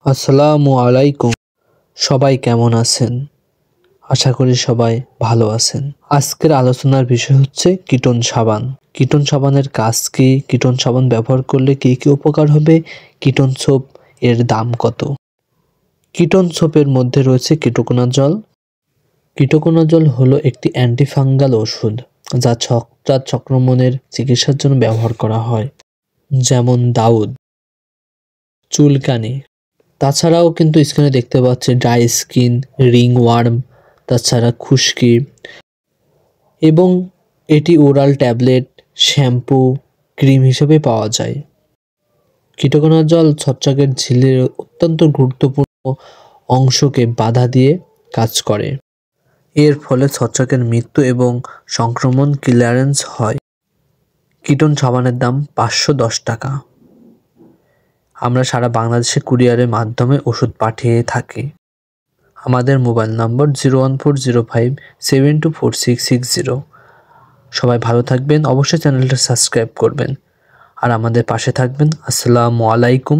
আসসালামু আলাইকুম। সবাই কেমন আছেন? আশা করি সবাই ভালো আছেন। আজকের আলোচনার বিষয় হচ্ছে কিটোন সাবান। কিটোন সাবানের কাজ কি? কিটোন সাবান ব্যবহার করলে কি কি উপকার হবে? কিটোন সোপ এর দাম কত? কিটোন সোপের মধ্যে রয়েছে কিটোকোনাজল। কিটোকোনাজল হলো একটি অ্যান্টিফাঙ্গাল ওষুধ যা ছত্রাক সংক্রমণের চিকিৎসার জন্য ব্যবহার করা হয়, যেমন দাউদ, চুলকানি। তাছাড়াও কিন্তু স্ক্রিনে দেখতে পাচ্ছি ড্রাই স্কিন, রিং ওয়ার্ম, তাছাড়া খুশকি, এবং এটি ওরাল ট্যাবলেট, শ্যাম্পু, ক্রিম হিসেবে পাওয়া যায়। কিটোকোনাজল ছত্রাকের ঝিল্লির অত্যন্ত গুরুত্বপূর্ণ অংশকে বাধা দিয়ে কাজ করে। এর ফলে ছত্রাকের মৃত্যু এবং সংক্রমণ ক্লিয়ারেন্স হয়। কিটোন সাবানের দাম 510 টাকা। আমরা সারা বাংলাদেশে কুরিয়ারের মাধ্যমে ওষুধ পাঠিয়ে থাকি। আমাদের মোবাইল নম্বর 01405724660। সবাই ভালো থাকবেন, অবশ্যই চ্যানেলটা সাবস্ক্রাইব করবেন আর আমাদের পাশে থাকবেন। আসসালামু আলাইকুম।